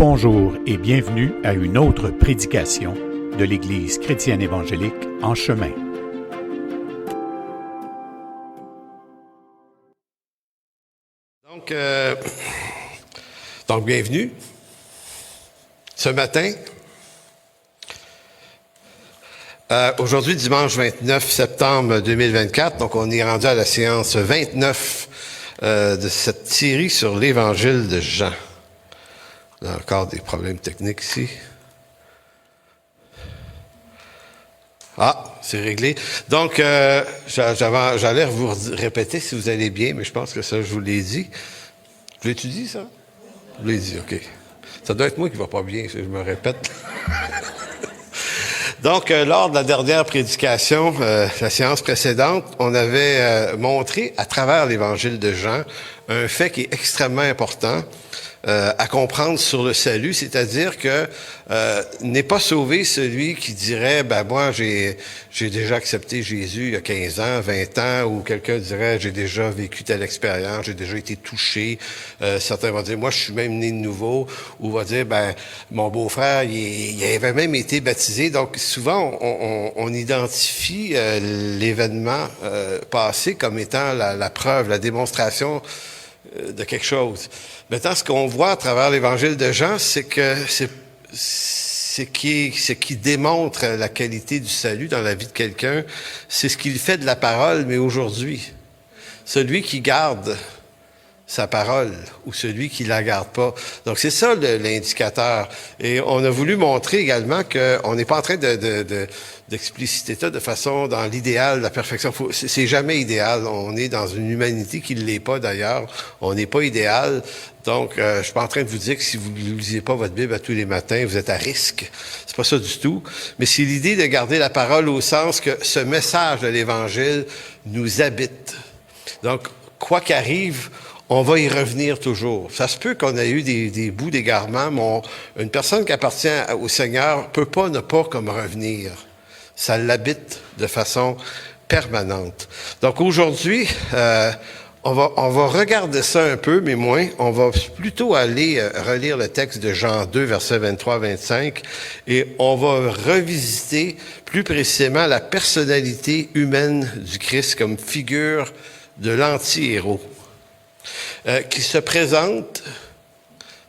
Bonjour et bienvenue à une autre prédication de l'Église chrétienne évangélique En Chemin. Donc, bienvenue. Ce matin, aujourd'hui, dimanche 29 septembre 2024, donc on est rendu à la séance 29 de cette série sur l'Évangile de Jean. On a encore des problèmes techniques ici. Ah, c'est réglé. Donc, j'allais vous répéter si vous allez bien, mais je pense que ça, je vous l'ai dit. Je l'ai-tu dit, ça? Je vous l'ai dit, OK. Ça doit être moi qui ne va pas bien, je me répète. Donc, lors de la dernière prédication, la séance précédente, on avait montré à travers l'Évangile de Jean un fait qui est extrêmement important à comprendre sur le salut, c'est-à-dire que n'est pas sauvé celui qui dirait moi j'ai déjà accepté Jésus il y a 15 ans, 20 ans, ou quelqu'un dirait j'ai déjà vécu telle expérience, j'ai déjà été touché. Certains vont dire moi je suis même né de nouveau, ou vont dire mon beau-frère il avait même été baptisé. Donc souvent on identifie l'événement passé comme étant la preuve, la démonstration de quelque chose. Maintenant, ce qu'on voit à travers l'Évangile de Jean, c'est que ce qui démontre la qualité du salut dans la vie de quelqu'un, c'est ce qu'il fait de la parole, mais aujourd'hui. Celui qui garde sa parole ou celui qui la garde pas. Donc, c'est ça l'indicateur. Et on a voulu montrer également qu'on n'est pas en train d'expliciter ça de façon dans l'idéal, la perfection. C'est jamais idéal. On est dans une humanité qui ne l'est pas d'ailleurs. On n'est pas idéal. Donc, je suis pas en train de vous dire que si vous ne lisez pas votre Bible à tous les matins, vous êtes à risque. C'est pas ça du tout. Mais c'est l'idée de garder la parole au sens que ce message de l'Évangile nous habite. Donc, quoi qu'arrive, on va y revenir toujours. Ça se peut qu'on ait eu des bouts d'égarement, mais une personne qui appartient au Seigneur peut pas ne pas comme revenir. Ça l'habite de façon permanente. Donc aujourd'hui, on va regarder ça un peu, mais moins. On va plutôt aller relire le texte de Jean 2, versets 23-25, et on va revisiter plus précisément la personnalité humaine du Christ comme figure de l'anti-héros. Qui se présente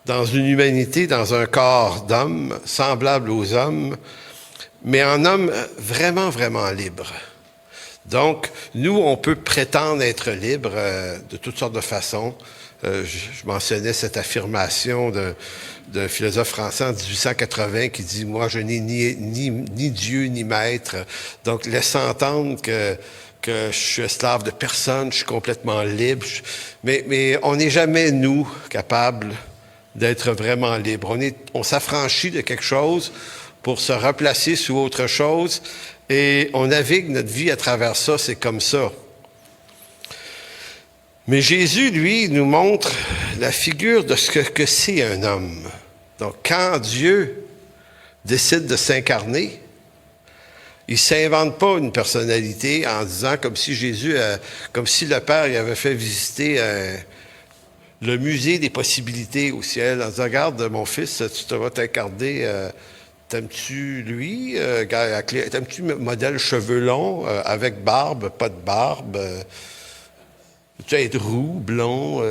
dans une humanité, dans un corps d'homme, semblable aux hommes, mais en homme vraiment, vraiment libre. Donc, nous, on peut prétendre être libre de toutes sortes de façons. Je mentionnais cette affirmation d'un philosophe français en 1880 qui dit « Moi, je n'ai ni Dieu ni maître ». Donc, laisse entendre que je suis esclave de personne, je suis complètement libre. Mais on n'est jamais, nous, capables d'être vraiment libres. On s'affranchit de quelque chose pour se replacer sous autre chose et on navigue notre vie à travers ça, c'est comme ça. Mais Jésus, lui, nous montre la figure de ce que c'est un homme. Donc, quand Dieu décide de s'incarner, il s'invente pas une personnalité en disant comme si comme si le Père il avait fait visiter le musée des possibilités au ciel, en disant regarde mon fils, tu te vas t'incarner, t'aimes-tu lui, t'aimes-tu modèle cheveux longs, avec barbe, pas de barbe, tu vas être roux, blond,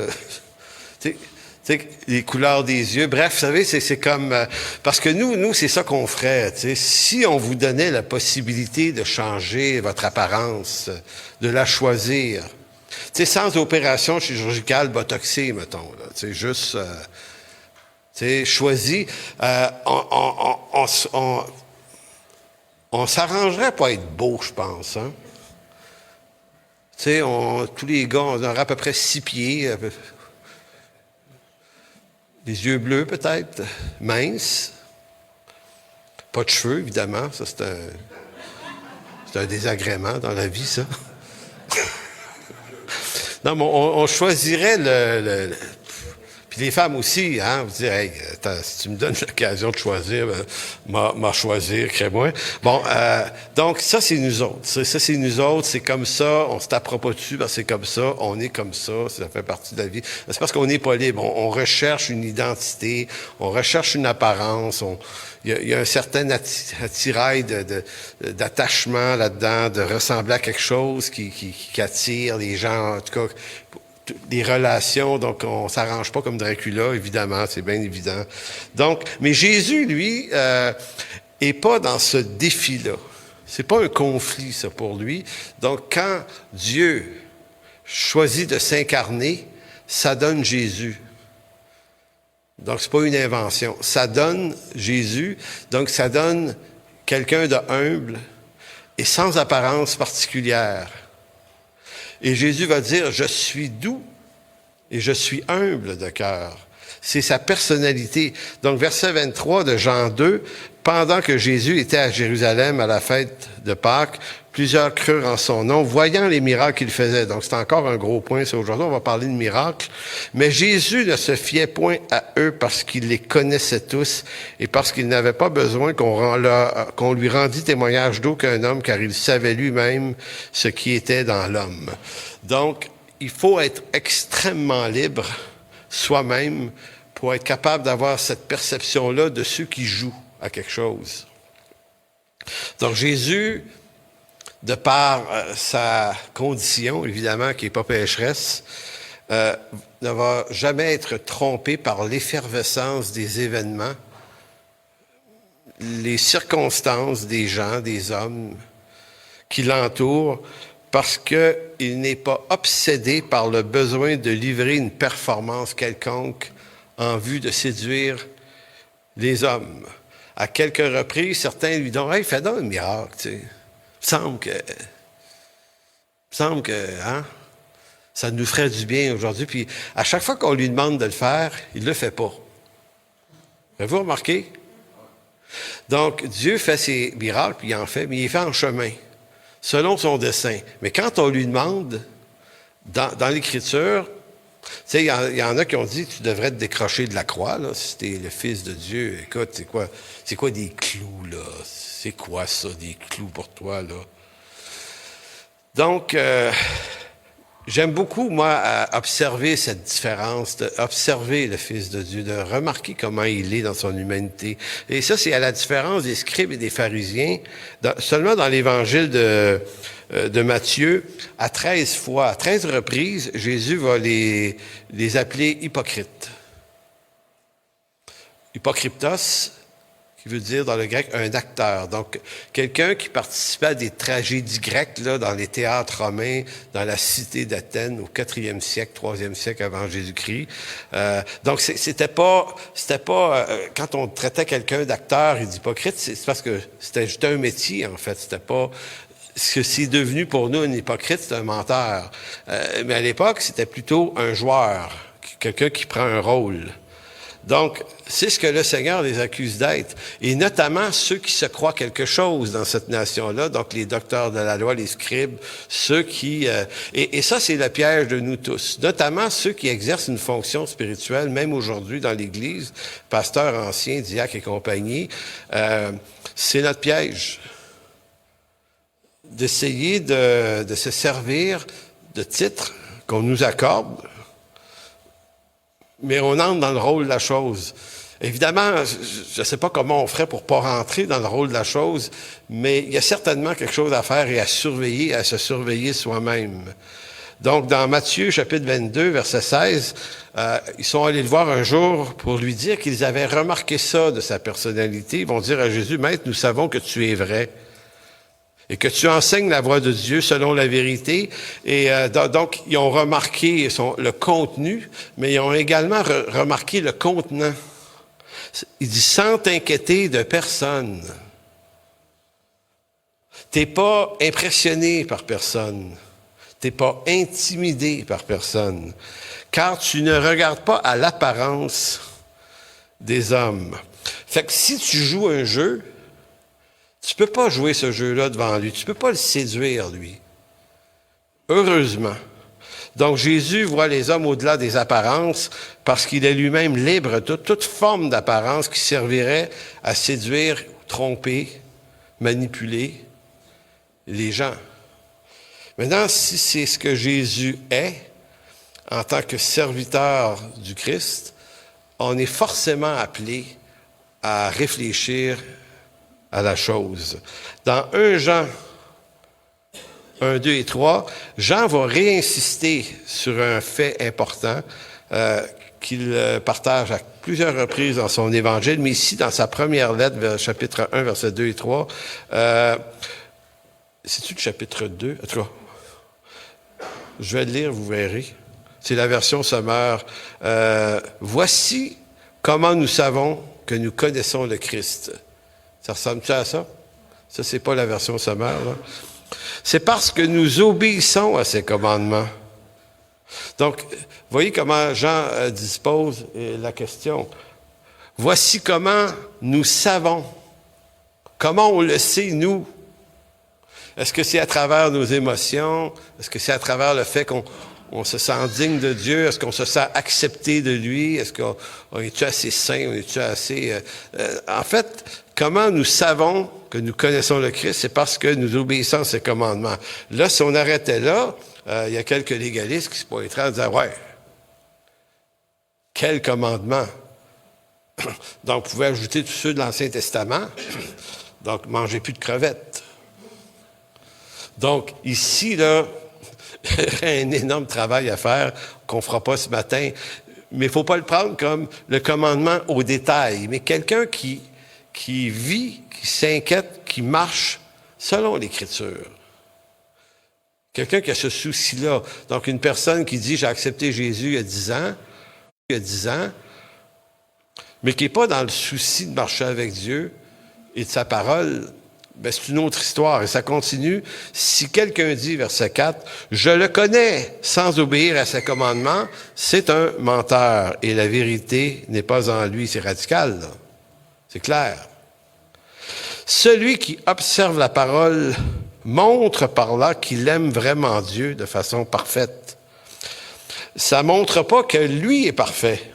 tu sais, les couleurs des yeux. Bref, vous savez, c'est comme... parce que nous, c'est ça qu'on ferait. Si on vous donnait la possibilité de changer votre apparence, de la choisir, sans opération chirurgicale botoxée, mettons, là, juste... choisi, on s'arrangerait pour être beau, je pense. Hein? Tous les gars, on aurait à peu près 6 pieds... Les yeux bleus, peut-être, minces. Pas de cheveux, évidemment. Ça, c'est un désagrément dans la vie, ça. Non, mais on choisirait Puis les femmes aussi, hein, vous dire, hey, attends, si tu me donnes l'occasion de choisir, m'a choisir, crée-moi. Bon, donc ça, c'est nous autres. Ça, c'est nous autres, c'est comme ça, on se tapera pas dessus, parce que c'est comme ça, on est comme ça fait partie de la vie. C'est parce qu'on n'est pas libre. On recherche une identité, on recherche une apparence, il y a un certain attirail d'attachement là-dedans, de ressembler à quelque chose qui attire les gens, en tout cas, des relations, donc on s'arrange pas comme Dracula, évidemment, c'est bien évident. Donc, mais Jésus, lui, est pas dans ce défi-là. C'est pas un conflit, ça, pour lui. Donc, quand Dieu choisit de s'incarner, ça donne Jésus. Donc, c'est pas une invention. Ça donne Jésus, donc ça donne quelqu'un de humble et sans apparence particulière. Et Jésus va dire, je suis doux et je suis humble de cœur. C'est sa personnalité. Donc, verset 23 de Jean 2, pendant que Jésus était à Jérusalem à la fête de Pâques, plusieurs crurent en son nom, voyant les miracles qu'il faisait. Donc, c'est encore un gros point, ça. Aujourd'hui, on va parler de miracles. Mais Jésus ne se fiait point à eux parce qu'il les connaissait tous et parce qu'il n'avait pas besoin qu'on lui rendît témoignage d'aucun homme, car il savait lui-même ce qui était dans l'homme. Donc, il faut être extrêmement libre soi-même pour être capable d'avoir cette perception-là de ceux qui jouent à quelque chose. Donc, Jésus, de par sa condition, évidemment, qui n'est pas pécheresse, ne va jamais être trompé par l'effervescence des événements, les circonstances des gens, des hommes qui l'entourent, parce qu'il n'est pas obsédé par le besoin de livrer une performance quelconque en vue de séduire les hommes. À quelques reprises, certains lui disent « Hey, fais donc un miracle, tu sais. » Il semble que hein, ça nous ferait du bien aujourd'hui. Puis à chaque fois qu'on lui demande de le faire, il ne le fait pas. Avez-vous remarqué? Donc, Dieu fait ses miracles, puis il en fait, mais il les fait en chemin, selon son dessein. Mais quand on lui demande, dans l'Écriture, tu sais, il y en a qui ont dit, tu devrais te décrocher de la croix, là, si t'es le Fils de Dieu. Écoute, c'est quoi des clous, là? C'est quoi ça, des clous pour toi, là? Donc, j'aime beaucoup, moi, observer cette différence, observer le Fils de Dieu, de remarquer comment il est dans son humanité. Et ça, c'est à la différence des scribes et des pharisiens. Seulement dans l'Évangile de Matthieu, à 13 reprises, Jésus va les appeler hypocrites. Hypokryptos, qui veut dire dans le grec un acteur. Donc, quelqu'un qui participait à des tragédies grecques là, dans les théâtres romains, dans la cité d'Athènes au 4e siècle, 3e siècle avant Jésus-Christ. Donc, c'était pas quand on traitait quelqu'un d'acteur et d'hypocrite, c'est parce que c'était juste un métier, en fait. C'était pas ce que c'est devenu pour nous un hypocrite, c'est un menteur. Mais à l'époque, c'était plutôt un joueur, quelqu'un qui prend un rôle. Donc, c'est ce que le Seigneur les accuse d'être. Et notamment ceux qui se croient quelque chose dans cette nation-là, donc les docteurs de la loi, les scribes, ceux qui... et ça, c'est le piège de nous tous. Notamment ceux qui exercent une fonction spirituelle, même aujourd'hui dans l'Église, pasteurs anciens, diacres et compagnie. C'est notre piège. D'essayer de se servir de titres qu'on nous accorde, mais on entre dans le rôle de la chose. Évidemment, je ne sais pas comment on ferait pour pas rentrer dans le rôle de la chose, mais il y a certainement quelque chose à faire et à surveiller, à se surveiller soi-même. Donc, dans Matthieu, chapitre 22, verset 16, ils sont allés le voir un jour pour lui dire qu'ils avaient remarqué ça de sa personnalité. Ils vont dire à Jésus, « Maître, nous savons que tu es vrai. » Et que tu enseignes la voie de Dieu selon la vérité. Et donc, ils ont remarqué le contenu, mais ils ont également remarqué le contenant. Il dit, sans t'inquiéter de personne. T'es pas impressionné par personne. T'es pas intimidé par personne. Car tu ne regardes pas à l'apparence des hommes. Fait que si tu joues un jeu, tu peux pas jouer ce jeu-là devant lui. Tu peux pas le séduire, lui. Heureusement. Donc Jésus voit les hommes au-delà des apparences parce qu'il est lui-même libre de toute forme d'apparence qui servirait à séduire, tromper, manipuler les gens. Maintenant, si c'est ce que Jésus est, en tant que serviteur du Christ, on est forcément appelé à réfléchir à la chose. Dans 1 Jean 1, 2 et 3, Jean va réinsister sur un fait important qu'il partage à plusieurs reprises dans son évangile, mais ici, dans sa première lettre, chapitre 1, versets 2 et 3, c'est-tu le chapitre 2? En tout cas, je vais le lire, vous verrez. C'est la version sommaire. Voici comment nous savons que nous connaissons le Christ. Ça ressemble-tu à ça? Ça, c'est pas la version sommaire, là. C'est parce que nous obéissons à ses commandements. Donc, voyez comment Jean dispose la question. Voici comment nous savons. Comment on le sait, nous? Est-ce que c'est à travers nos émotions? Est-ce que c'est à travers le fait qu'on se sent digne de Dieu? Est-ce qu'on se sent accepté de lui? Est-ce qu'on est-tu assez saint? On est-tu assez... En fait, comment nous savons que nous connaissons le Christ? C'est parce que nous obéissons à ses commandements. Là, si on arrêtait là, il y a quelques légalistes qui se pointeraient en disant, ouais, quel commandement? Donc, vous pouvez ajouter tous ceux de l'Ancien Testament. Donc, mangez plus de crevettes. Donc, ici, là, il y aurait un énorme travail à faire qu'on ne fera pas ce matin. Mais il ne faut pas le prendre comme le commandement au détail. Mais quelqu'un qui vit, qui s'inquiète, qui marche selon l'Écriture. Quelqu'un qui a ce souci-là. Donc, une personne qui dit « J'ai accepté Jésus il y a 10 ans, mais qui n'est pas dans le souci de marcher avec Dieu et de sa parole, ben c'est une autre histoire. Et ça continue. Si quelqu'un dit, verset 4, « Je le connais sans obéir à ses commandements, c'est un menteur. Et la vérité n'est pas en lui. » C'est radical, là. C'est clair. Celui qui observe la parole montre par là qu'il aime vraiment Dieu de façon parfaite. Ça ne montre pas que lui est parfait.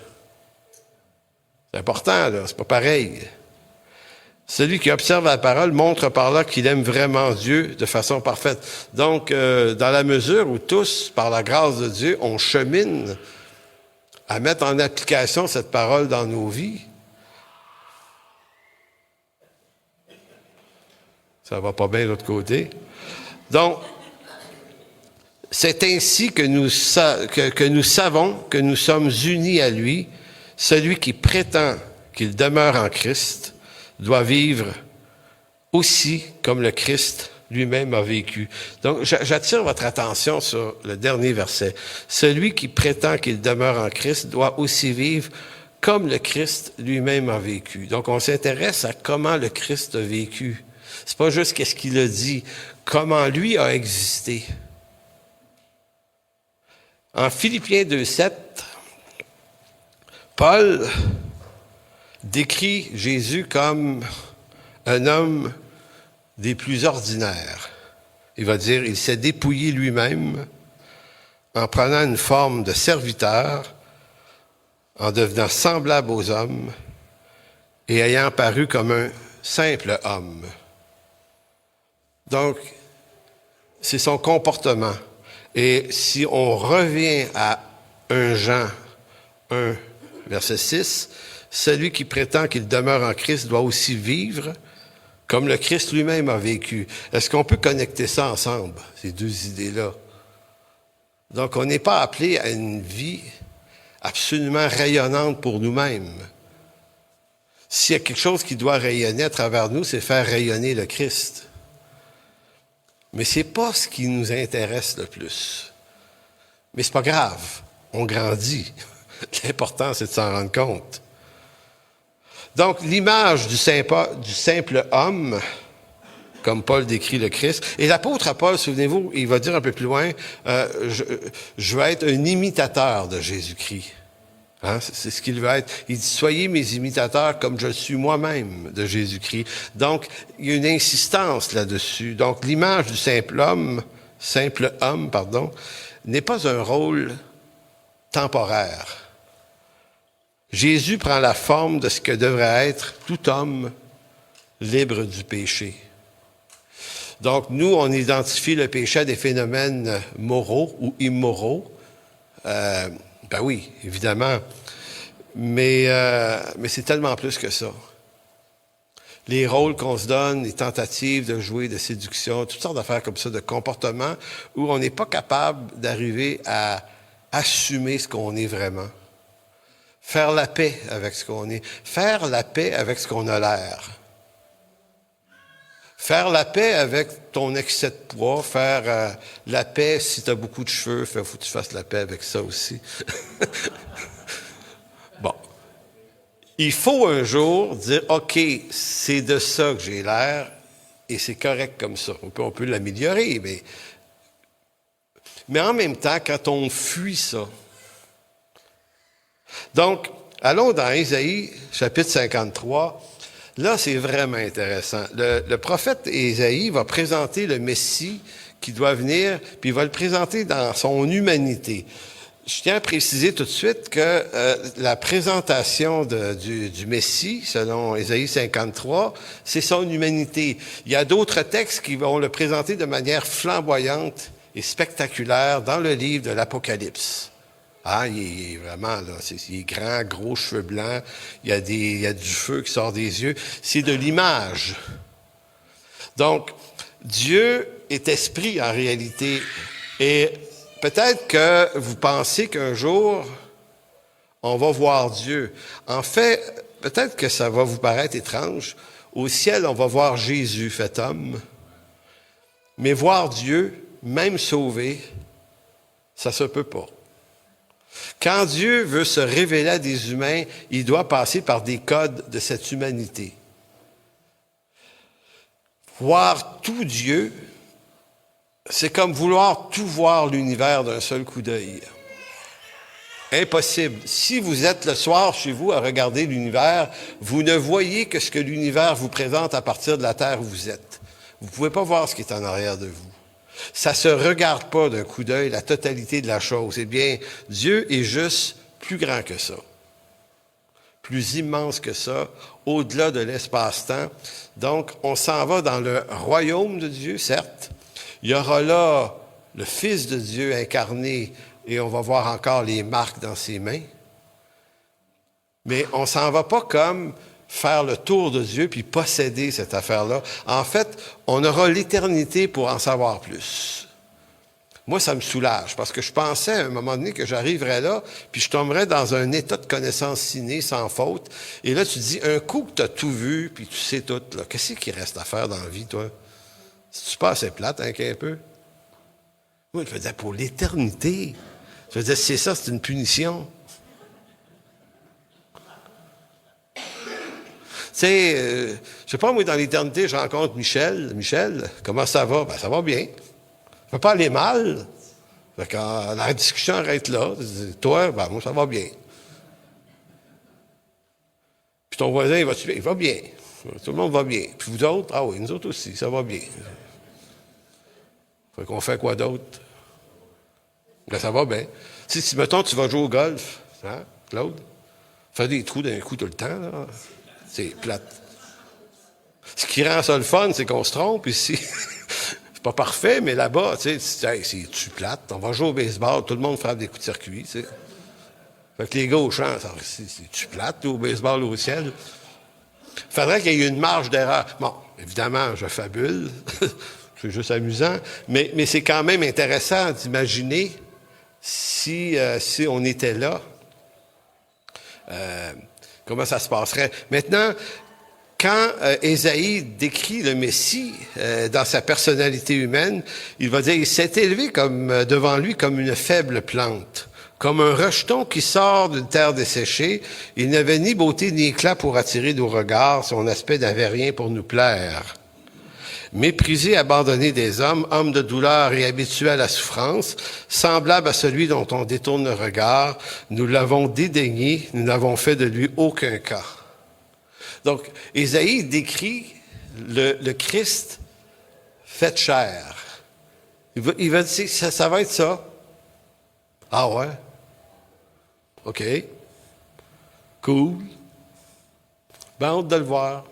C'est important, là. C'est pas pareil. Celui qui observe la parole montre par là qu'il aime vraiment Dieu de façon parfaite. Donc, dans la mesure où tous, par la grâce de Dieu, on chemine à mettre en application cette parole dans nos vies, ça va pas bien de l'autre côté. Donc, c'est ainsi que nous savons que nous sommes unis à lui. Celui qui prétend qu'il demeure en Christ doit vivre aussi comme le Christ lui-même a vécu. Donc, j'attire votre attention sur le dernier verset. Celui qui prétend qu'il demeure en Christ doit aussi vivre comme le Christ lui-même a vécu. Donc, on s'intéresse à comment le Christ a vécu. C'est pas juste qu'est-ce qu'il a dit, comment lui a existé. En Philippiens 2,7, Paul décrit Jésus comme un homme des plus ordinaires. Il va dire, il s'est dépouillé lui-même en prenant une forme de serviteur, en devenant semblable aux hommes et ayant paru comme un simple homme. Donc, c'est son comportement. Et si on revient à 1 Jean 1, verset 6, celui qui prétend qu'il demeure en Christ doit aussi vivre comme le Christ lui-même a vécu. Est-ce qu'on peut connecter ça ensemble, ces deux idées-là? Donc, on n'est pas appelé à une vie absolument rayonnante pour nous-mêmes. S'il y a quelque chose qui doit rayonner à travers nous, c'est faire rayonner le Christ. Mais c'est pas ce qui nous intéresse le plus. Mais c'est pas grave, on grandit. L'important, c'est de s'en rendre compte. Donc, l'image du simple homme, comme Paul décrit le Christ, et l'apôtre Paul, souvenez-vous, il va dire un peu plus loin, je veux être un imitateur de Jésus-Christ. Hein? C'est ce qu'il veut être. Il dit, soyez mes imitateurs comme je suis moi-même de Jésus-Christ. Donc, il y a une insistance là-dessus. Donc, l'image du simple homme, n'est pas un rôle temporaire. Jésus prend la forme de ce que devrait être tout homme libre du péché. Donc, nous, on identifie le péché à des phénomènes moraux ou immoraux. Ben oui, évidemment. Mais c'est tellement plus que ça. Les rôles qu'on se donne, les tentatives de jouer, de séduction, toutes sortes d'affaires comme ça, de comportements, où on n'est pas capable d'arriver à assumer ce qu'on est vraiment. Faire la paix avec ce qu'on est. Faire la paix avec ce qu'on a l'air. Faire la paix avec ton excès de poids, faire la paix si tu as beaucoup de cheveux, il faut que tu fasses la paix avec ça aussi. Bon. Il faut un jour dire, OK, c'est de ça que j'ai l'air et c'est correct comme ça. On peut l'améliorer, mais en même temps, quand on fuit ça. Donc, allons dans Ésaïe, chapitre 53. Là, c'est vraiment intéressant. Le prophète Ésaïe va présenter le Messie qui doit venir, puis il va le présenter dans son humanité. Je tiens à préciser tout de suite que la présentation du Messie, selon Ésaïe 53, c'est son humanité. Il y a d'autres textes qui vont le présenter de manière flamboyante et spectaculaire dans le livre de l'Apocalypse. Ah, il est vraiment, là, il est grand, gros, cheveux blancs, il y a du feu qui sort des yeux. C'est de l'image. Donc, Dieu est esprit en réalité. Et peut-être que vous pensez qu'un jour, on va voir Dieu. En fait, peut-être que ça va vous paraître étrange. Au ciel, on va voir Jésus fait homme. Mais voir Dieu, même sauvé, ça se peut pas. Quand Dieu veut se révéler à des humains, il doit passer par des codes de cette humanité. Voir tout Dieu, c'est comme vouloir tout voir l'univers d'un seul coup d'œil. Impossible. Si vous êtes le soir chez vous à regarder l'univers, vous ne voyez que ce que l'univers vous présente à partir de la terre où vous êtes. Vous ne pouvez pas voir ce qui est en arrière de vous. Ça se regarde pas d'un coup d'œil, la totalité de la chose. Eh bien, Dieu est juste plus grand que ça, plus immense que ça, au-delà de l'espace-temps. Donc, on s'en va dans le royaume de Dieu, certes. Il y aura là le Fils de Dieu incarné, et on va voir encore les marques dans ses mains. Mais on s'en va pas comme faire le tour de Dieu puis posséder cette affaire-là. En fait, on aura l'éternité pour en savoir plus. Moi, ça me soulage parce que je pensais à un moment donné que j'arriverais là puis je tomberais dans un état de connaissance ciné sans faute. Et là, tu te dis, un coup que tu as tout vu puis tu sais tout, là, qu'est-ce qu'il reste à faire dans la vie, toi? C'est-tu pas assez plate, hein, un peu? Moi, je me disais, pour l'éternité. Je me disais, c'est ça, c'est une punition. Tu sais, je sais pas, moi, dans l'éternité, je rencontre Michel. Michel, comment ça va? Ben, ça va bien. Ça peut pas aller mal. Fait que la discussion arrête là. Toi, ben, moi, ça va bien. Puis ton voisin, il va-tu bien? Il va bien. Tout le monde va bien. Puis vous autres? Ah oui, nous autres aussi, ça va bien. Fait qu'on fait quoi d'autre? Ben, ça va bien. Tu sais, si, mettons, tu vas jouer au golf, hein, Claude? Fais des trous d'un coup tout le temps, là. C'est plate. Ce qui rend ça le fun, c'est qu'on se trompe ici. C'est pas parfait, mais là-bas, tu sais, hey, c'est-tu plate? On va jouer au baseball, tout le monde frappe des coups de circuit, tu sais. Fait que les gars au champ, c'est-tu plate, au baseball, au ciel? Faudrait qu'il y ait une marge d'erreur. Bon, évidemment, je fabule. C'est juste amusant. Mais c'est quand même intéressant d'imaginer si on était là. Comment ça se passerait? Maintenant, quand Ésaïe décrit le Messie dans sa personnalité humaine, il va dire, il s'est élevé comme devant lui comme une faible plante, comme un rejeton qui sort d'une terre desséchée. Il n'avait ni beauté ni éclat pour attirer nos regards, son aspect n'avait rien pour nous plaire. Méprisé, abandonné des hommes, homme de douleur et habitué à la souffrance, semblable à celui dont on détourne le regard, nous l'avons dédaigné, nous n'avons fait de lui aucun cas. Donc, Ésaïe décrit le Christ fait chair. Il va dire, ça va être ça. Ah ouais? OK. Cool. Ben, hâte de le voir.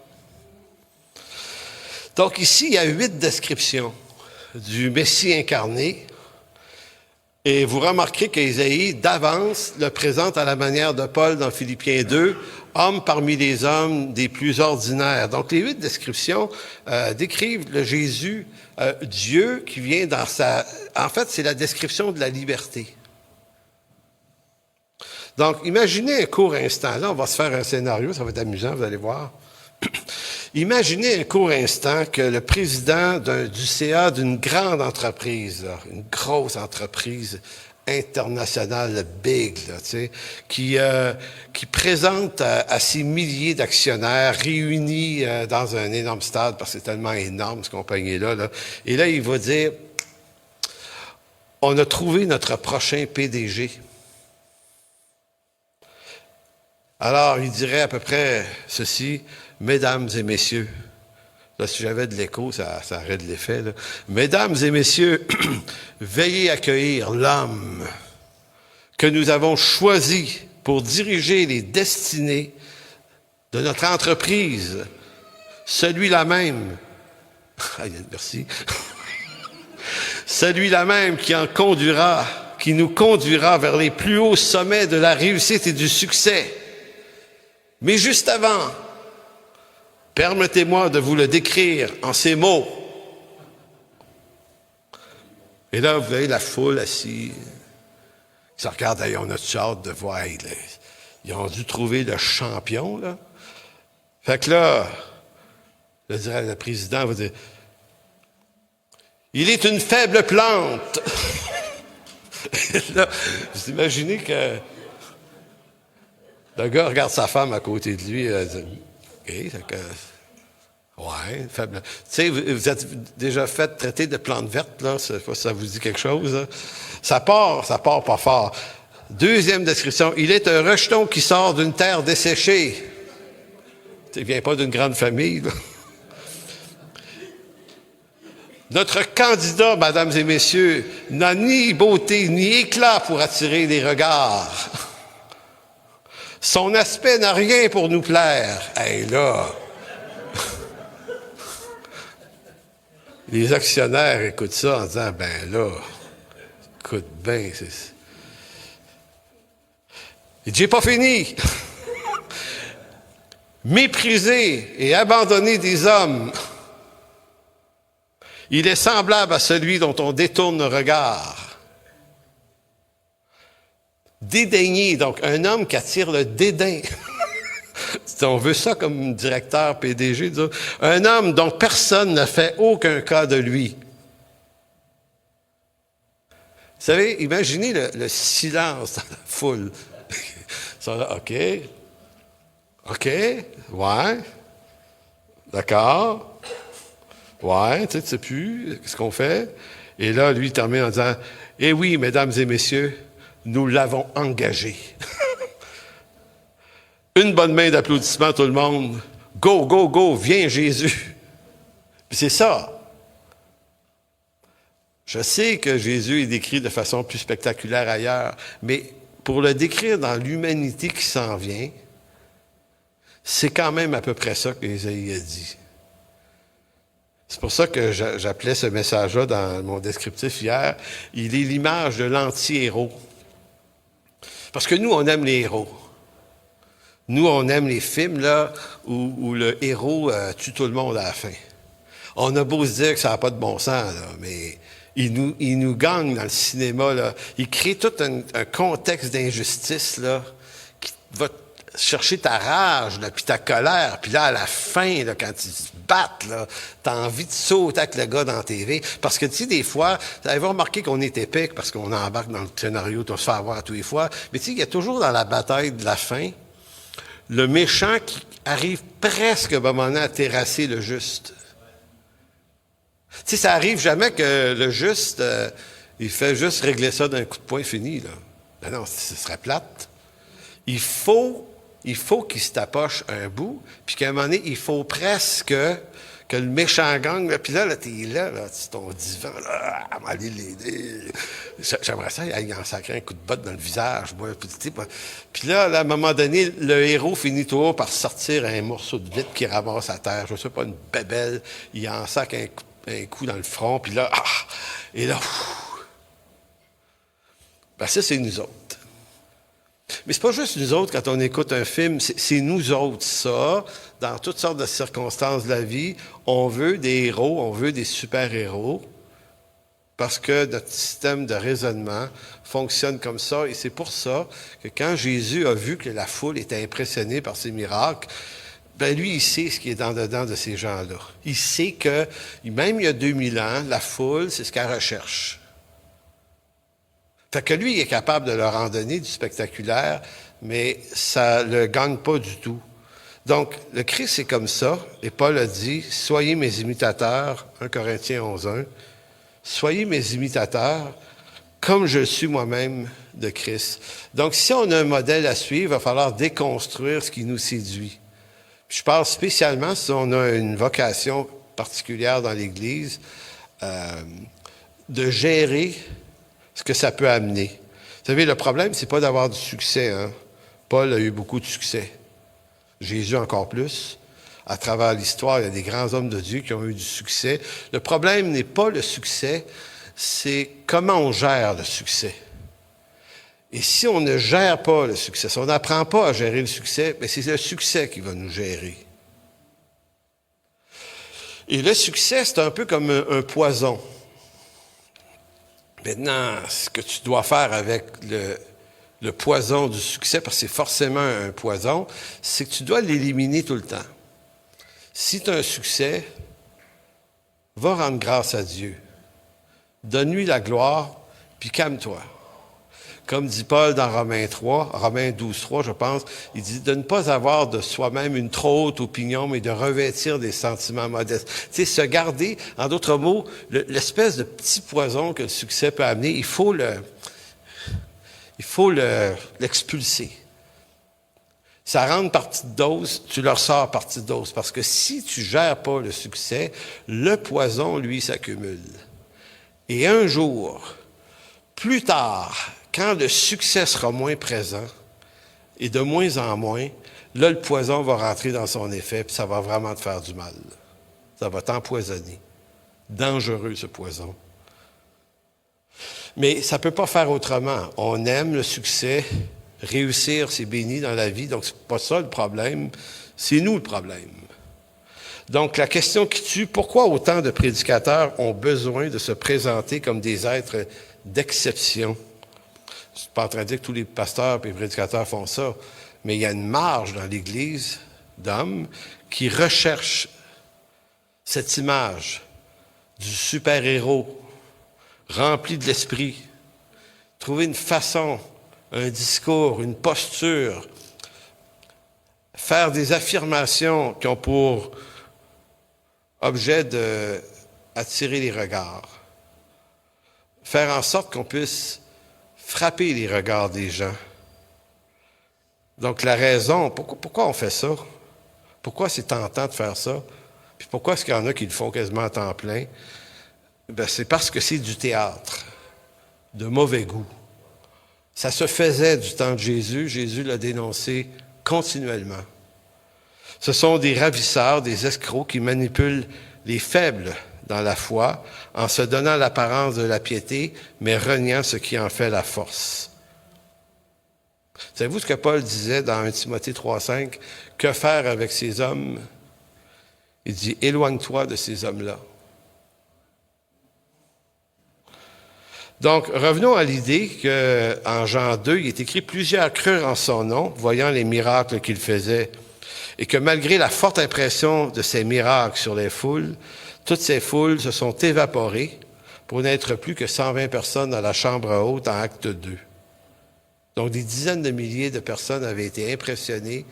Donc ici, il y a 8 descriptions du Messie incarné. Et vous remarquerez qu'Ésaïe, d'avance, le présente à la manière de Paul dans Philippiens 2, homme parmi les hommes des plus ordinaires. Donc les 8 descriptions décrivent le Jésus, Dieu, qui vient dans sa... En fait, c'est la description de la liberté. Donc, imaginez un court instant. Là, on va se faire un scénario, ça va être amusant, vous allez voir. Imaginez un court instant que le président du CA d'une grande entreprise, là, une grosse entreprise internationale, big, là, tu sais, qui présente à ses milliers d'actionnaires réunis dans un énorme stade, parce que c'est tellement énorme, cette compagnie-là. Là. Et là, il va dire, on a trouvé notre prochain PDG. Alors, il dirait à peu près ceci, mesdames et messieurs, là, si j'avais de l'écho, ça aurait de l'effet, là. Mesdames et messieurs, veuillez accueillir l'homme que nous avons choisi pour diriger les destinées de notre entreprise. Celui-là même, merci, celui-là même qui nous conduira vers les plus hauts sommets de la réussite et du succès. Mais juste avant, permettez-moi de vous le décrire en ces mots. Et là, vous voyez la foule assise. Ils se regardent, on a hâte de voir. Ils ont dû trouver le champion, là. Fait que là, le président va dire, il est une faible plante. Là, vous imaginez que le gars regarde sa femme à côté de lui, elle dit, OK, c'est que... Ouais, faible. Tu sais, vous êtes déjà fait traiter de plante verte, là, ça vous dit quelque chose, là. Ça part pas fort. Deuxième description, il est un rejeton qui sort d'une terre desséchée. Il vient pas d'une grande famille, là. Notre candidat, mesdames et messieurs, n'a ni beauté ni éclat pour attirer les regards. Son aspect n'a rien pour nous plaire. Hey, là! Les actionnaires écoutent ça en disant, ben là, écoute bien, il dit, j'ai pas fini. Méprisé et abandonné des hommes, il est semblable à celui dont on détourne le regard. Dédaigné, donc un homme qui attire le dédain. On veut ça comme directeur PDG. Un homme dont personne ne fait aucun cas de lui. Vous savez, imaginez le silence dans la foule. Ils sont là, OK, ouais, d'accord, ouais, tu sais plus, qu'est-ce qu'on fait? Et là, lui, il termine en disant, « Eh oui, mesdames et messieurs, nous l'avons engagé. » Une bonne main d'applaudissements, tout le monde. Go, go, go, viens Jésus. Puis c'est ça. Je sais que Jésus est décrit de façon plus spectaculaire ailleurs, mais pour le décrire dans l'humanité qui s'en vient, c'est quand même à peu près ça qu'Ésaïe a dit. C'est pour ça que j'appelais ce message-là dans mon descriptif hier, il est l'image de l'anti-héros. Parce que nous, on aime les héros. Nous, on aime les films là où le héros tue tout le monde à la fin. On a beau se dire que ça n'a pas de bon sens, là, mais il nous gagne dans le cinéma. Là. Il crée tout un contexte d'injustice là, qui va chercher ta rage, là, puis ta colère. Puis là, à la fin, là, quand ils se battent, là, t'as envie de sauter avec le gars dans la TV. Parce que, tu sais, des fois, vous avez remarqué qu'on est épique parce qu'on embarque dans le scénario, on se fait avoir tous les fois. Mais tu sais, il y a toujours dans la bataille de la fin, le méchant qui arrive presque à un moment donné à terrasser le juste. Tu sais, ça arrive jamais que le juste, il fait juste régler ça d'un coup de poing fini, là. Ben non, ce serait plate. Il faut qu'il se tapoche un bout, puis qu'à un moment donné, il faut presque que le méchant gang, là, puis là, t'es là, sur ton divan, là, à m'aller l'aider. J'aimerais ça, il en sacré un coup de botte dans le visage, moi. Puis là, à un moment donné, le héros finit toujours par sortir un morceau de vitre qui ramasse à terre. Je sais pas, une bébelle, il en sac un coup dans le front, puis là, et là, ben ça, c'est nous autres. Mais c'est pas juste nous autres, quand on écoute un film, c'est nous autres, ça, dans toutes sortes de circonstances de la vie. On veut des héros, on veut des super-héros, parce que notre système de raisonnement fonctionne comme ça. Et c'est pour ça que quand Jésus a vu que la foule était impressionnée par ses miracles, ben lui, il sait ce qui est dedans de ces gens-là. Il sait que, même il y a 2000 ans, la foule, c'est ce qu'elle recherche. Fait que lui, il est capable de leur en donner du spectaculaire, mais ça le gagne pas du tout. Donc, le Christ, c'est comme ça, et Paul a dit, « Soyez mes imitateurs », 1 Corinthiens 11:1, « Soyez mes imitateurs, comme je suis moi-même de Christ. » Donc, si on a un modèle à suivre, il va falloir déconstruire ce qui nous séduit. Je parle spécialement si on a une vocation particulière dans l'Église, de gérer ce que ça peut amener. Vous savez, le problème, c'est pas d'avoir du succès, hein. Paul a eu beaucoup de succès. Jésus encore plus. À travers l'histoire, il y a des grands hommes de Dieu qui ont eu du succès. Le problème n'est pas le succès, c'est comment on gère le succès. Et si on ne gère pas le succès, si on n'apprend pas à gérer le succès, bien c'est le succès qui va nous gérer. Et le succès, c'est un peu comme un poison. Maintenant, ce que tu dois faire avec le poison du succès, parce que c'est forcément un poison, c'est que tu dois l'éliminer tout le temps. Si tu as un succès, va rendre grâce à Dieu. Donne-lui la gloire, puis calme-toi. Comme dit Paul dans Romains 12:3, je pense, il dit de ne pas avoir de soi-même une trop haute opinion, mais de revêtir des sentiments modestes. Tu sais, se garder, en d'autres mots, l'espèce de petit poison que le succès peut amener, il faut l'expulser. Ça rentre par petite dose, tu le ressors par petite dose. Parce que si tu gères pas le succès, le poison, lui, s'accumule. Et un jour, plus tard, quand le succès sera moins présent, et de moins en moins, là, le poison va rentrer dans son effet, puis ça va vraiment te faire du mal. Ça va t'empoisonner. Dangereux, ce poison. Mais ça ne peut pas faire autrement. On aime le succès. Réussir, c'est béni dans la vie. Donc, c'est pas ça le problème. C'est nous le problème. Donc, la question qui tue, pourquoi autant de prédicateurs ont besoin de se présenter comme des êtres d'exception? Je ne suis pas en train de dire que tous les pasteurs et les prédicateurs font ça, mais il y a une marge dans l'Église d'hommes qui recherchent cette image du super-héros rempli de l'esprit, trouver une façon, un discours, une posture, faire des affirmations qui ont pour objet d'attirer les regards, faire en sorte qu'on puisse frapper les regards des gens. Donc la raison, pourquoi on fait ça? Pourquoi c'est tentant de faire ça? Puis pourquoi est-ce qu'il y en a qui le font quasiment à temps plein? Ben, c'est parce que c'est du théâtre, de mauvais goût. Ça se faisait du temps de Jésus. Jésus l'a dénoncé continuellement. Ce sont des ravisseurs, des escrocs qui manipulent les faibles dans la foi en se donnant l'apparence de la piété, mais reniant ce qui en fait la force. Savez-vous ce que Paul disait dans 1 Timothée 3:5? Que faire avec ces hommes? Il dit, éloigne-toi de ces hommes-là. Donc, revenons à l'idée qu'en Jean 2, il est écrit « Plusieurs crurent en son nom, voyant les miracles qu'il faisait, et que malgré la forte impression de ces miracles sur les foules, toutes ces foules se sont évaporées pour n'être plus que 120 personnes dans la chambre haute en acte 2. » Donc, des dizaines de milliers de personnes avaient été impressionnées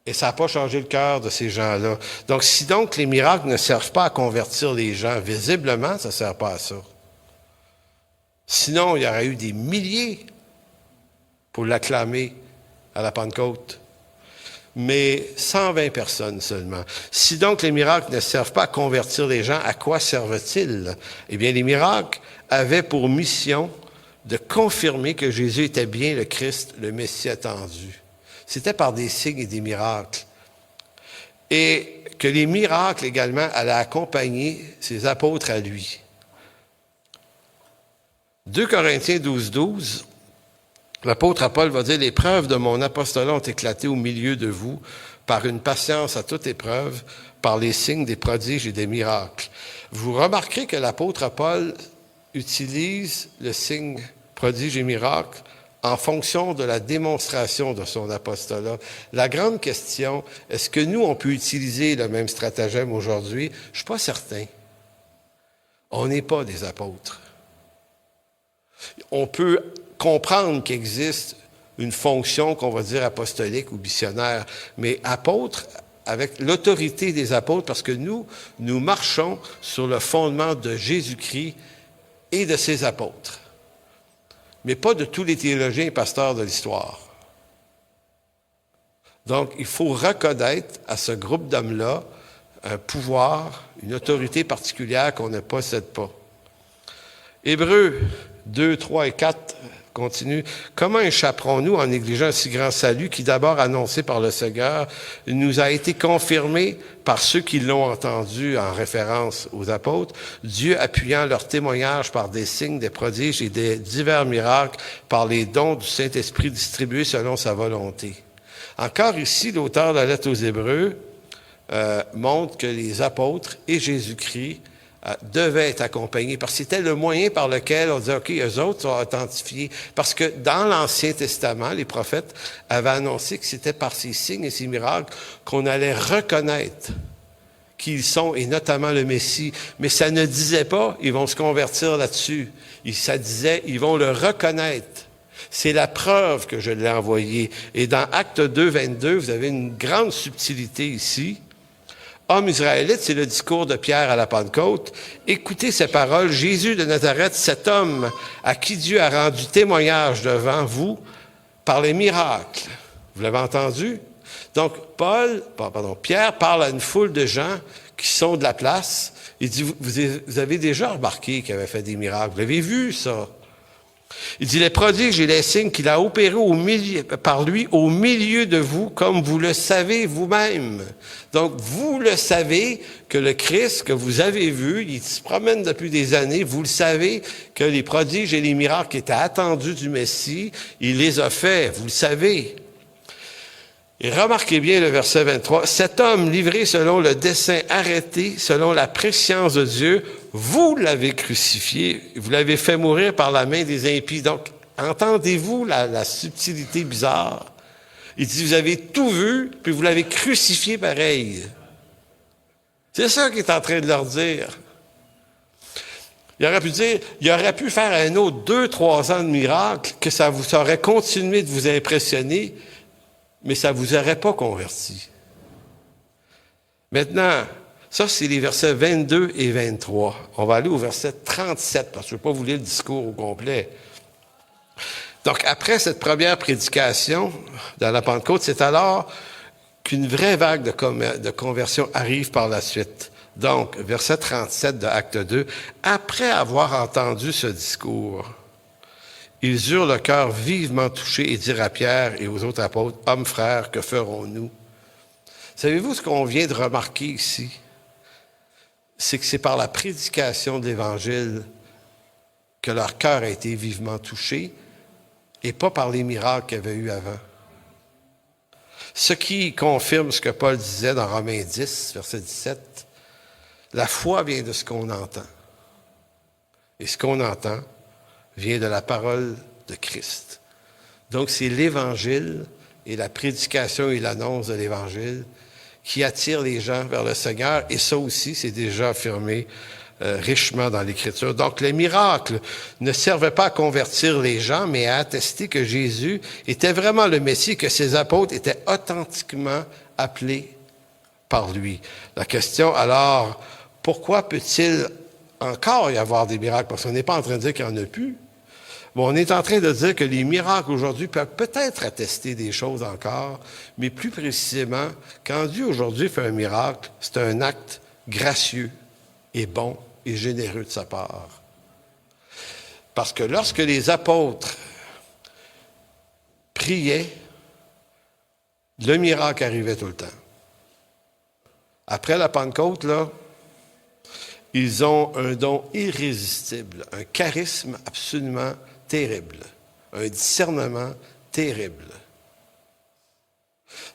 et ça n'a pas changé le cœur de ces gens-là. Donc, si donc les miracles ne servent pas à convertir les gens, visiblement, ça ne sert pas à ça. Sinon, il y aurait eu des milliers pour l'acclamer à la Pentecôte. mais 120 personnes seulement. Si donc les miracles ne servent pas à convertir les gens, à quoi servent-ils? Eh bien, les miracles avaient pour mission de confirmer que Jésus était bien le Christ, le Messie attendu. C'était par des signes et des miracles. Et que les miracles également allaient accompagner ses apôtres à lui. 2 Corinthiens 12, l'apôtre Paul va dire « Les preuves de mon apostolat ont éclaté au milieu de vous par une patience à toute épreuve, par les signes des prodiges et des miracles. » Vous remarquerez que l'apôtre Paul utilise le signe prodige et miracle en fonction de la démonstration de son apostolat. La grande question, est-ce que nous, on peut utiliser le même stratagème aujourd'hui? Je ne suis pas certain. On n'est pas des apôtres. On peut comprendre qu'il existe une fonction qu'on va dire apostolique ou missionnaire, mais apôtre, avec l'autorité des apôtres, parce que nous marchons sur le fondement de Jésus-Christ et de ses apôtres, mais pas de tous les théologiens et pasteurs de l'histoire. Donc, il faut reconnaître à ce groupe d'hommes-là un pouvoir, une autorité particulière qu'on ne possède pas. Hébreux 2, 3 et 4 continue. Comment échapperons-nous en négligeant un si grand salut qui, d'abord annoncé par le Seigneur, nous a été confirmé par ceux qui l'ont entendu en référence aux apôtres, Dieu appuyant leur témoignage par des signes, des prodiges et des divers miracles, par les dons du Saint-Esprit distribués selon sa volonté. Encore ici, l'auteur de la lettre aux Hébreux montre que les apôtres et Jésus-Christ devaient être accompagnés, parce que c'était le moyen par lequel on disait, OK, eux autres sont authentifiés. Parce que dans l'Ancien Testament, les prophètes avaient annoncé que c'était par ces signes et ces miracles qu'on allait reconnaître qui ils sont, et notamment le Messie. Mais ça ne disait pas, ils vont se convertir là-dessus. Ça disait, ils vont le reconnaître. C'est la preuve que je l'ai envoyé. Et dans Acte 2, 22, vous avez une grande subtilité ici. Homme israélite, c'est le discours de Pierre à la Pentecôte. Écoutez ces paroles. Jésus de Nazareth, cet homme à qui Dieu a rendu témoignage devant vous par les miracles. Vous l'avez entendu? Donc, Pierre parle à une foule de gens qui sont de la place. Il dit, vous avez déjà remarqué qu'il avait fait des miracles. Vous l'avez vu, ça? Il dit, les prodiges et les signes qu'il a opérés par lui au milieu de vous, comme vous le savez vous-même. Donc, vous le savez que le Christ que vous avez vu, il se promène depuis des années, vous le savez que les prodiges et les miracles qui étaient attendus du Messie, il les a faits, vous le savez. Et remarquez bien le verset 23, « Cet homme livré selon le dessein arrêté, selon la prescience de Dieu, vous l'avez crucifié, vous l'avez fait mourir par la main des impies. » Donc, entendez-vous la subtilité bizarre? Il dit, vous avez tout vu, puis vous l'avez crucifié pareil. C'est ça qu'il est en train de leur dire. Il aurait pu faire un autre 2-3 ans de miracles, que ça aurait continué de vous impressionner, mais ça ne vous aurait pas converti. Maintenant, ça, c'est les versets 22 et 23. On va aller au verset 37, parce que je ne vais pas vous lire le discours au complet. Donc, après cette première prédication dans la Pentecôte, c'est alors qu'une vraie vague de conversion arrive par la suite. Donc, verset 37 de Acte 2, « Après avoir entendu ce discours, ils eurent le cœur vivement touché et dirent à Pierre et aux autres apôtres, « Hommes, frères, que ferons-nous? » Savez-vous ce qu'on vient de remarquer ici? C'est que c'est par la prédication de l'Évangile que leur cœur a été vivement touché et pas par les miracles qu'il y avait eu avant. Ce qui confirme ce que Paul disait dans Romains 10, verset 17, « La foi vient de ce qu'on entend. Et ce qu'on entend vient de la parole de Christ. » Donc, c'est l'Évangile et la prédication et l'annonce de l'Évangile qui attirent les gens vers le Seigneur. Et ça aussi, c'est déjà affirmé richement dans l'Écriture. Donc, les miracles ne servaient pas à convertir les gens, mais à attester que Jésus était vraiment le Messie, que ses apôtres étaient authentiquement appelés par lui. La question, alors, pourquoi peut-il encore y avoir des miracles? Parce qu'on n'est pas en train de dire qu'il n'y en a plus. Bon, on est en train de dire que les miracles aujourd'hui peuvent peut-être attester des choses encore, mais plus précisément, quand Dieu aujourd'hui fait un miracle, c'est un acte gracieux et bon et généreux de sa part. Parce que lorsque les apôtres priaient, le miracle arrivait tout le temps. Après la Pentecôte, là, ils ont un don irrésistible, un charisme absolument terrible, un discernement terrible.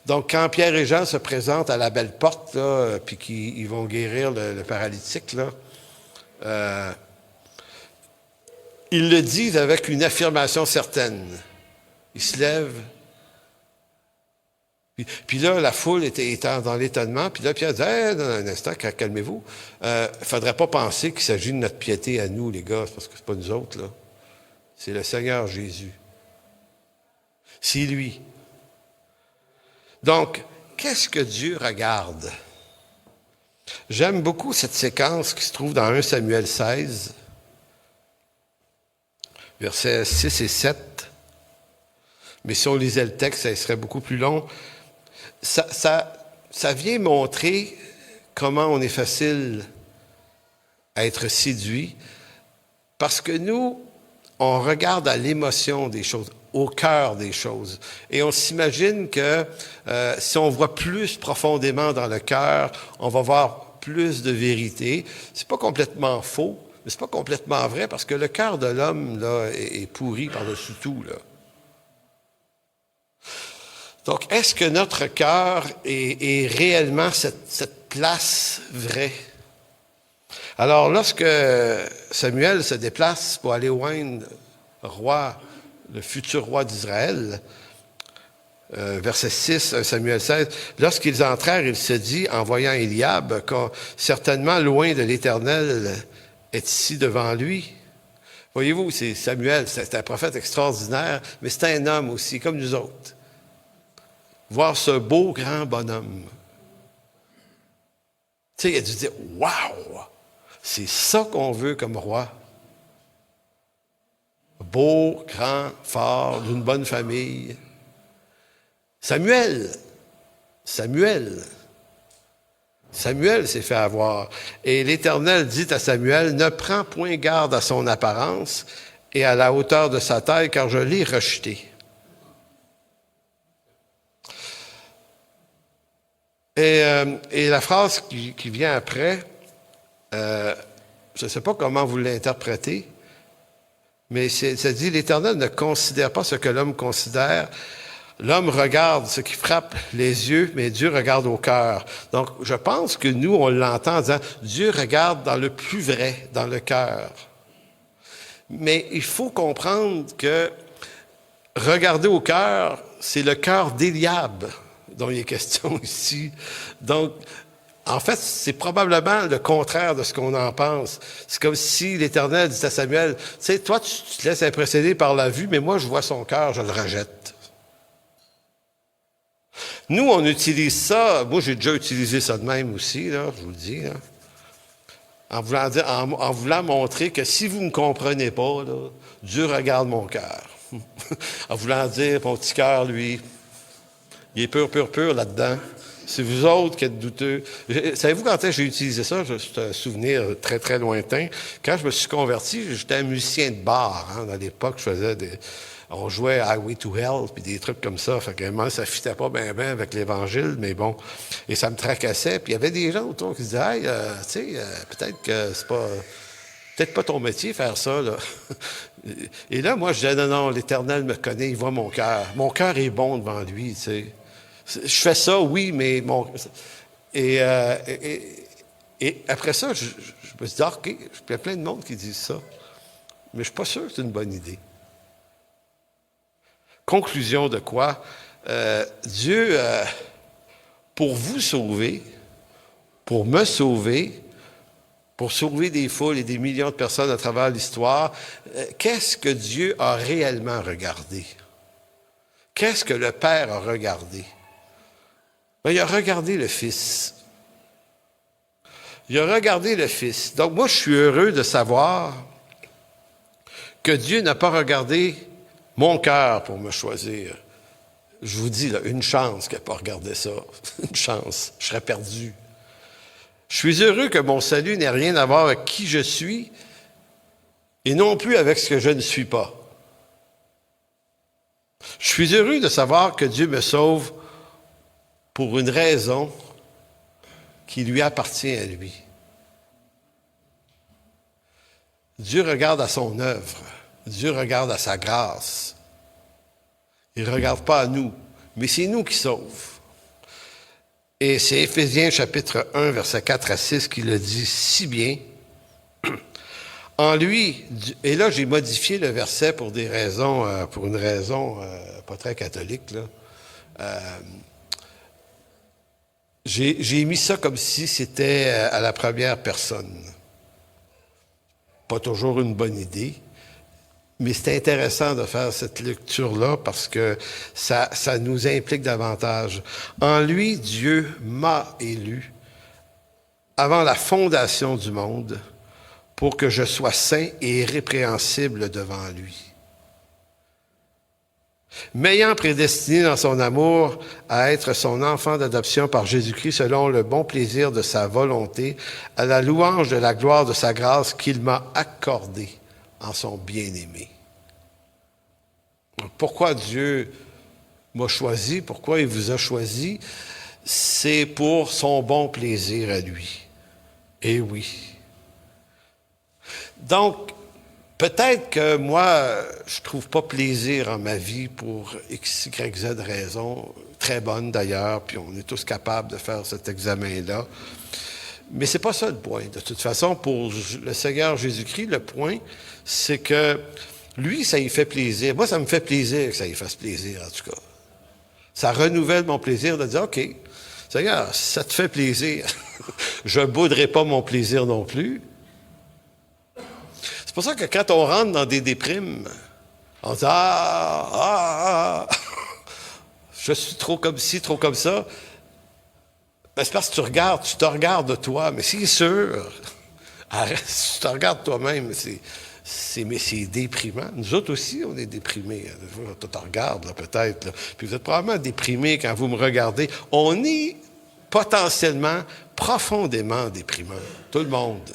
Donc, quand Pierre et Jean se présentent à la belle porte, là, puis qu'ils vont guérir le paralytique, là, ils le disent avec une affirmation certaine. Ils se lèvent. Puis là, la foule était dans l'étonnement. Puis là, Pierre dit, hey, dans un instant, calmez-vous. Il ne faudrait pas penser qu'il s'agit de notre piété à nous, les gars, parce que c'est pas nous autres, là. C'est le Seigneur Jésus. C'est lui. Donc, qu'est-ce que Dieu regarde? J'aime beaucoup cette séquence qui se trouve dans 1 Samuel 16, versets 6 et 7. Mais si on lisait le texte, ça serait beaucoup plus long. Ça vient montrer comment on est facile à être séduit, parce que nous, on regarde à l'émotion des choses, au cœur des choses. Et on s'imagine que si on voit plus profondément dans le cœur, on va voir plus de vérité. C'est pas complètement faux, mais c'est pas complètement vrai, parce que le cœur de l'homme là est pourri par-dessus tout, là. Donc, est-ce que notre cœur est réellement cette place vraie? Alors, lorsque Samuel se déplace pour aller oindre le futur roi d'Israël, verset 6, Samuel 16, lorsqu'ils entrèrent, il se dit, en voyant Éliab, que certainement loin de l'Éternel est ici devant lui. Voyez-vous, c'est Samuel, c'est un prophète extraordinaire, mais c'est un homme aussi, comme nous autres. Voir ce beau grand bonhomme. Tu sais, il a dû dire, « Wow! C'est ça qu'on veut comme roi. » Beau, grand, fort, d'une bonne famille. Samuel s'est fait avoir. Et l'Éternel dit à Samuel, « Ne prends point garde à son apparence et à la hauteur de sa taille, car je l'ai rejeté. » Et la phrase qui vient après, je ne sais pas comment vous l'interprétez, mais ça dit, l'Éternel ne considère pas ce que l'homme considère. L'homme regarde ce qui frappe les yeux, mais Dieu regarde au cœur. Donc, je pense que nous, on l'entend en disant, Dieu regarde dans le plus vrai, dans le cœur. Mais il faut comprendre que regarder au cœur, c'est le cœur d'Éliab dont il est question ici. Donc, en fait, c'est probablement le contraire de ce qu'on en pense. C'est comme si l'Éternel dit à Samuel, tu sais, toi, tu te laisses impressionner par la vue, mais moi, je vois son cœur, je le rejette. Nous, on utilise ça, moi, j'ai déjà utilisé ça de même aussi, là, je vous le dis, là, en voulant montrer que si vous ne me comprenez pas, là, Dieu regarde mon cœur. En voulant dire, mon petit cœur, lui, il est pur là-dedans. C'est vous autres qui êtes douteux. Savez-vous quand j'ai utilisé ça? C'est un souvenir très, très lointain. Quand je me suis converti, j'étais un musicien de bar. Hein. Dans l'époque, on jouait Highway to Hell, puis des trucs comme ça. Fait que moi, ça ne fitait pas bien avec l'Évangile, mais bon. Et ça me tracassait. Puis il y avait des gens autour qui se disaient, hey, tu sais, peut-être que c'est pas... Peut-être pas ton métier, faire ça, là. Et là, moi, je disais, non, l'Éternel me connaît, il voit mon cœur. Mon cœur est bon devant lui, tu sais. Je fais ça, oui, mais et après ça, je me suis dit, OK, il y a plein de monde qui disent ça. Mais je ne suis pas sûr que c'est une bonne idée. Conclusion de quoi? Dieu, pour vous sauver, pour me sauver, pour sauver des foules et des millions de personnes à travers l'histoire, qu'est-ce que Dieu a réellement regardé? Qu'est-ce que le Père a regardé? Bien, il a regardé le Fils. Il a regardé le Fils. Donc, moi, je suis heureux de savoir que Dieu n'a pas regardé mon cœur pour me choisir. Je vous dis, là, une chance qu'il n'a pas regardé ça. Une chance. Je serais perdu. Je suis heureux que mon salut n'ait rien à voir avec qui je suis et non plus avec ce que je ne suis pas. Je suis heureux de savoir que Dieu me sauve pour une raison qui lui appartient à lui. Dieu regarde à son œuvre. Dieu regarde à sa grâce. Il ne regarde pas à nous, mais c'est nous qui sauvons. Et c'est Éphésiens chapitre 1, versets 4 à 6 qui le dit si bien. En lui, et là j'ai modifié le verset pour une raison pas très catholique, là. J'ai mis ça comme si c'était à la première personne. Pas toujours une bonne idée, mais c'est intéressant de faire cette lecture-là parce que ça nous implique davantage. En lui, Dieu m'a élu avant la fondation du monde pour que je sois saint et irrépréhensible devant lui. M'ayant prédestiné dans son amour à être son enfant d'adoption par Jésus-Christ selon le bon plaisir de sa volonté, à la louange de la gloire de sa grâce qu'il m'a accordée en son bien-aimé. Pourquoi Dieu m'a choisi? Pourquoi il vous a choisi? C'est pour son bon plaisir à lui. Eh oui. Donc, peut-être que moi, je ne trouve pas plaisir en ma vie pour X, Y, Z raisons, très bonnes d'ailleurs, puis on est tous capables de faire cet examen-là. Mais c'est pas ça le point. De toute façon, pour le Seigneur Jésus-Christ, le point, c'est que lui, ça lui fait plaisir. Moi, ça me fait plaisir que ça lui fasse plaisir, en tout cas. Ça renouvelle mon plaisir de dire, OK, Seigneur, ça te fait plaisir. Je ne bouderai pas mon plaisir non plus. C'est pour ça que quand on rentre dans des déprimes, on dit je suis trop comme ci, trop comme ça. Ben, c'est parce que tu te regardes toi, mais c'est sûr. Arrête, si tu te regardes toi-même, c'est déprimant. Nous autres aussi, on est déprimés. Tu te regardes, là, peut-être. Là. Puis vous êtes probablement déprimés quand vous me regardez. On est potentiellement, profondément déprimant. Tout le monde.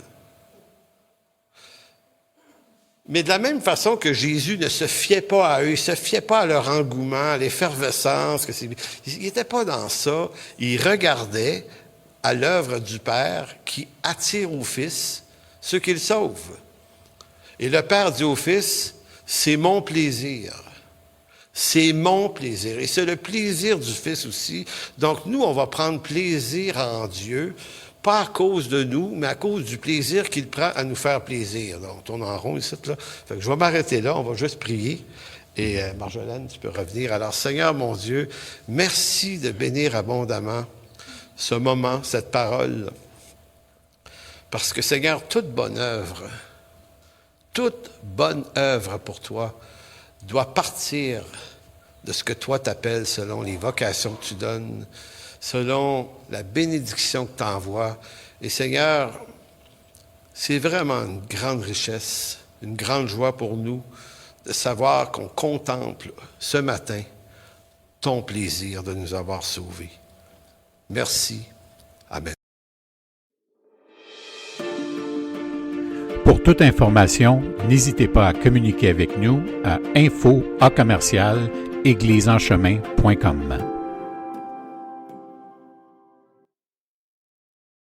Mais de la même façon que Jésus ne se fiait pas à eux, il ne se fiait pas à leur engouement, à l'effervescence, il n'était pas dans ça. Il regardait à l'œuvre du Père qui attire au Fils ceux qu'il sauve. Et le Père dit au Fils, c'est mon plaisir. C'est mon plaisir. Et c'est le plaisir du Fils aussi. Donc nous, on va prendre plaisir en Dieu, pas à cause de nous, mais à cause du plaisir qu'il prend à nous faire plaisir. Donc, on tourne en rond ici, là. Fait que je vais m'arrêter là, on va juste prier. Et Marjolaine, tu peux revenir. Alors, Seigneur mon Dieu, merci de bénir abondamment ce moment, cette parole. Parce que, Seigneur, toute bonne œuvre pour toi doit partir de ce que toi t'appelles selon les vocations que tu donnes, selon la bénédiction que tu envoies. Et Seigneur, c'est vraiment une grande richesse, une grande joie pour nous de savoir qu'on contemple ce matin ton plaisir de nous avoir sauvés. Merci. Amen. Pour toute information, n'hésitez pas à communiquer avec nous à info@église-en-chemin.com.